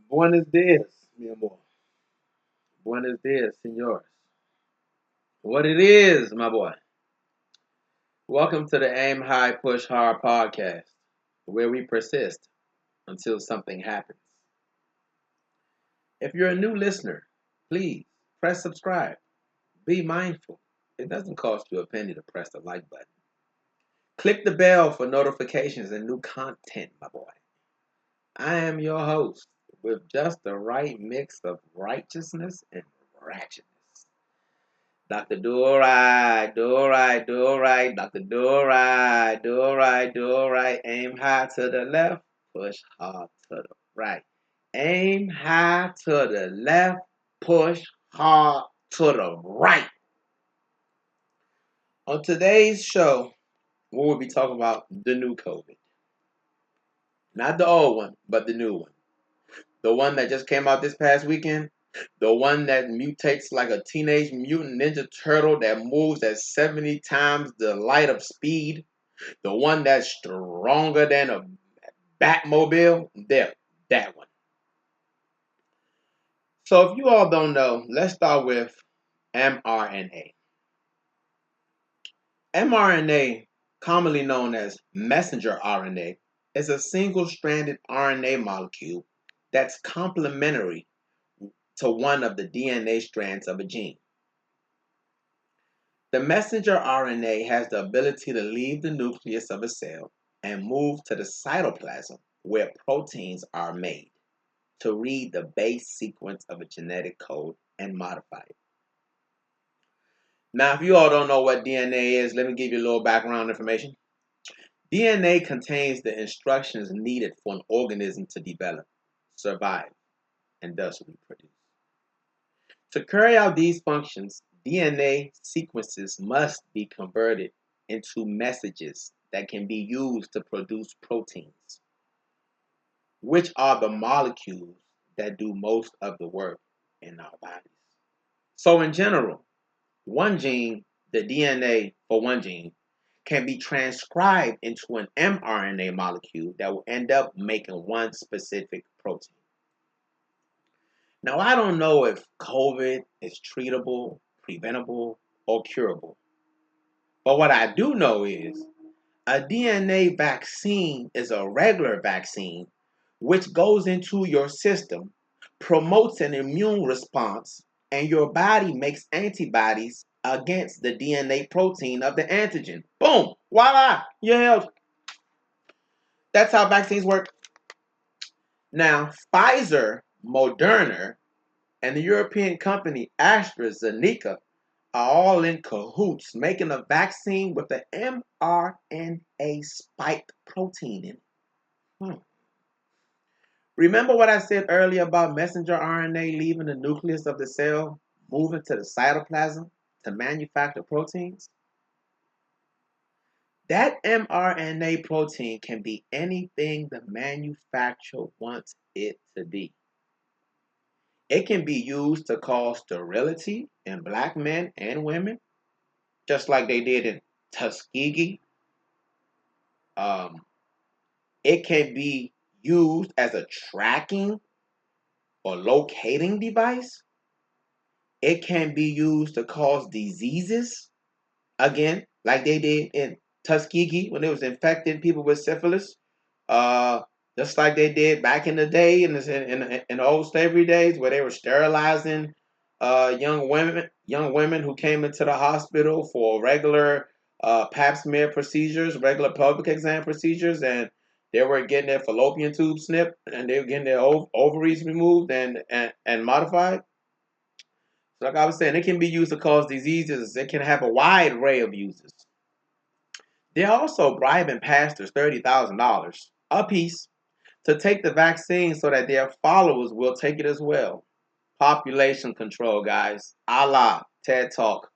Buenos dias, mi amor. Buenos dias, senores. What it is, my boy. Welcome to the Aim High, Push Hard podcast, where we persist until something happens. If you're a new listener, please press subscribe. Be mindful. It doesn't cost you a penny to press the like button. Click the bell for notifications and new content, my boy. I am your host with just the right mix of righteousness and ratchetness. Dr. Do right, do right, do right, Dr. Do right, do right, do right. Aim high to the left, push hard to the right. Aim high to the left, push hard to the right. On today's show, we will be talking about the new COVID. Not the old one, but the new one. The one that just came out this past weekend. The one that mutates like a teenage mutant ninja turtle that moves at 70 times the light of speed. The one that's stronger than a Batmobile. There, that one. So if you all don't know, let's start with mRNA. mRNA, commonly known as messenger RNA, is a single-stranded RNA molecule that's complementary to one of the DNA strands of a gene. The messenger RNA has the ability to leave the nucleus of a cell and move to the cytoplasm where proteins are made to read the base sequence of a genetic code and modify it. Now, if you all don't know what DNA is, let me give you a little background information. DNA contains the instructions needed for an organism to develop, survive, and thus reproduce. To carry out these functions, DNA sequences must be converted into messages that can be used to produce proteins, which are the molecules that do most of the work in our bodies. So, in general, one gene, the DNA for one gene, can be transcribed into an mRNA molecule that will end up making one specific protein. Now, I don't know if COVID is treatable, preventable, or curable. But what I do know is a DNA vaccine is a regular vaccine which goes into your system, promotes an immune response, and your body makes antibodies against the DNA protein of the antigen. Boom! Voila! Yeah, that's how vaccines work. Now, Pfizer, Moderna, and the European company AstraZeneca are all in cahoots making a vaccine with the mRNA spike protein in it. Hmm. Remember what I said earlier about messenger RNA leaving the nucleus of the cell, moving to the cytoplasm to manufacture proteins? That mRNA protein can be anything the manufacturer wants it to be. It can be used to cause sterility in black men and women, just like they did in Tuskegee. Um, it can be used as a tracking or locating device. It can be used to cause diseases, again, like they did in Tuskegee when it was infecting people with syphilis. Uh, just like they did back in the day in the old slavery days where they were sterilizing young women who came into the hospital for regular pap smear procedures, regular pelvic exam procedures, and they were getting their fallopian tube snipped and they were getting their ovaries removed and modified. So like I was saying, it can be used to cause diseases. It can have a wide array of uses. They're also bribing pastors $30,000 a piece to take the vaccine so that their followers will take it as well. Population control, guys. A la TED Talk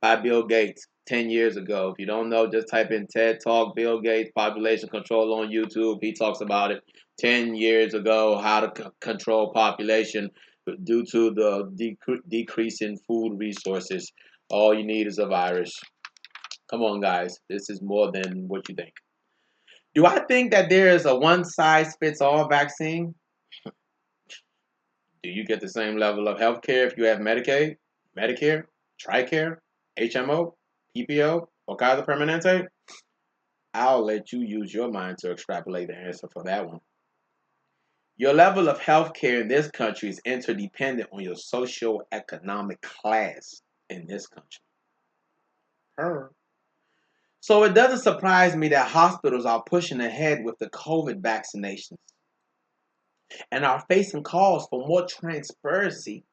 by Bill Gates 10 years ago. If you don't know, just type in TED Talk, Bill Gates, population control on YouTube. He talks about it 10 years ago, how to control population due to the decrease in food resources. All you need is a virus. Come on, guys. This is more than what you think. Do I think that there is a one size fits all vaccine? Do you get the same level of health care if you have Medicaid, Medicare, TRICARE, HMO, PPO, or Kaiser Permanente? I'll let you use your mind to extrapolate the answer for that one. Your level of health care in this country is interdependent on your socio-economic class in this country. So it doesn't surprise me that hospitals are pushing ahead with the COVID vaccinations and are facing calls for more transparency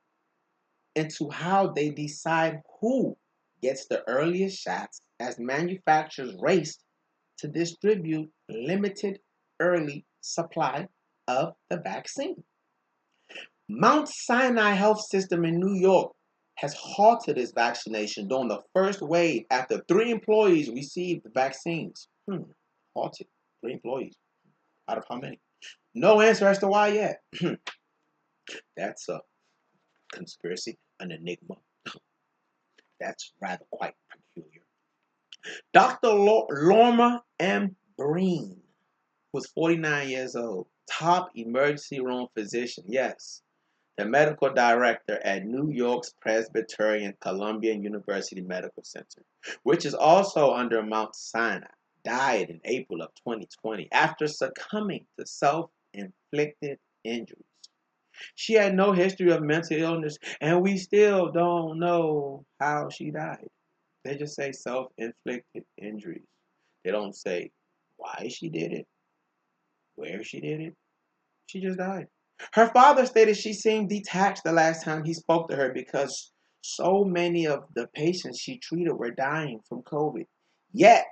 into how they decide who gets the earliest shots as manufacturers race to distribute limited early supply of the vaccine. Mount Sinai Health System in New York has halted its vaccination during the first wave after 3 employees received the vaccines. Halted. 3 employees. Out of how many? No answer as to why yet. That's a conspiracy, an enigma. That's rather quite peculiar. Dr. Lorma M. Breen was 49 years old, top emergency room physician, yes, the medical director at New York's Presbyterian Columbian University Medical Center, which is also under Mount Sinai, died in April of 2020 after succumbing to self-inflicted injuries. She had no history of mental illness, and we still don't know how she died. They just say self-inflicted injuries. They don't say why she did it, where she did it. She just died. Her father stated she seemed detached the last time he spoke to her because so many of the patients she treated were dying from COVID. Yet,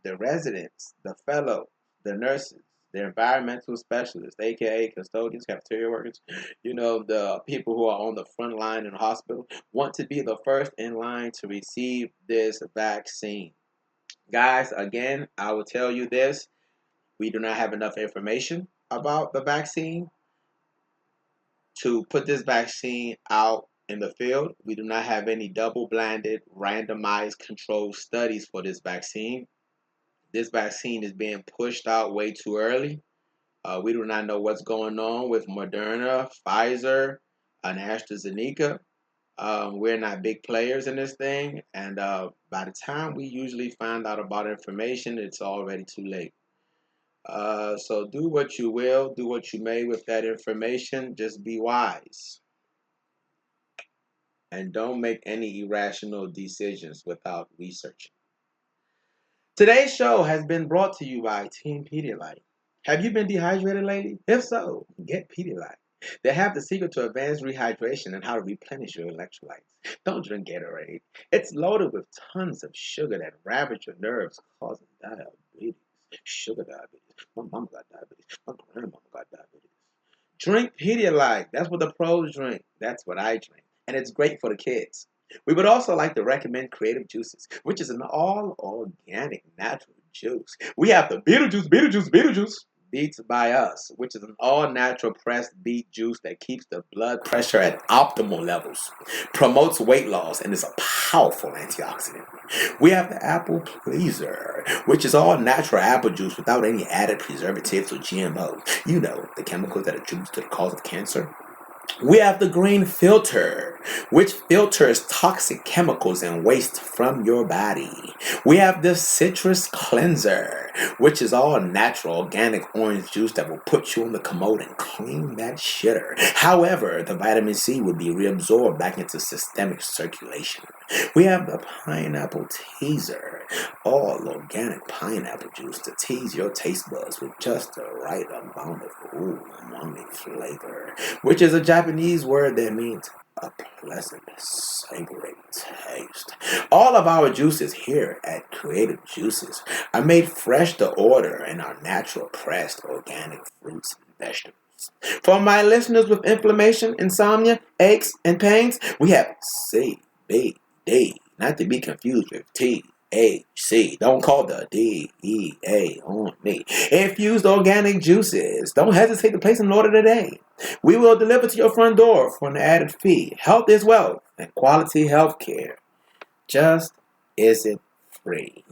the residents, the fellows, the nurses, the environmental specialists, aka custodians, cafeteria workers, the people who are on the front line in the hospital, want to be the first in line to receive this vaccine. Guys, again, I will tell you this. We do not have enough information about the vaccine to put this vaccine out in the field. We do not have any double-blinded, randomized controlled studies for this vaccine. This vaccine is being pushed out way too early. We do not know what's going on with Moderna, Pfizer, and AstraZeneca. We're not big players in this thing, and by the time we usually find out about information, it's already too late. So do what you will, do what you may with that information. Just be wise. And don't make any irrational decisions without researching. Today's show has been brought to you by Team Pedialyte. Have you been dehydrated lately? If so, get Pedialyte. They have the secret to advanced rehydration and how to replenish your electrolytes. Don't drink Gatorade. It's loaded with tons of sugar that ravage your nerves, causing diabetes. Sugar diabetes. My mom got diabetes. My grandmama got diabetes. Drink Pedialyte. That's what the pros drink. That's what I drink. And it's great for the kids. We would also like to recommend Creative Juices, which is an all-organic natural juice. We have the Beetlejuice, Beats by Us, which is an all-natural pressed beet juice that keeps the blood pressure at optimal levels, promotes weight loss, and is a powerful antioxidant. We have the Apple Pleaser, which is all natural apple juice without any added preservatives or GMOs. You know, the chemicals that attribute to the cause of cancer. We have the Green Filter, which filters toxic chemicals and waste from your body. We have the Citrus Cleanser, which is all natural organic orange juice that will put you on the commode and clean that shitter. However, the vitamin C would be reabsorbed back into systemic circulation. We have the Pineapple Teaser, all organic pineapple juice to tease your taste buds with just the right amount of umami flavor, which is a Japanese word that means a pleasant, savory taste. All of our juices here at Creative Juices are made fresh to order and are natural pressed organic fruits and vegetables. For my listeners with inflammation, insomnia, aches, and pains, we have CBD, not to be confused with THC. Don't call the DEA on me. Infused organic juices. Don't hesitate to place an order today. We will deliver to your front door for an added fee. Health is wealth, and quality health care just isn't free.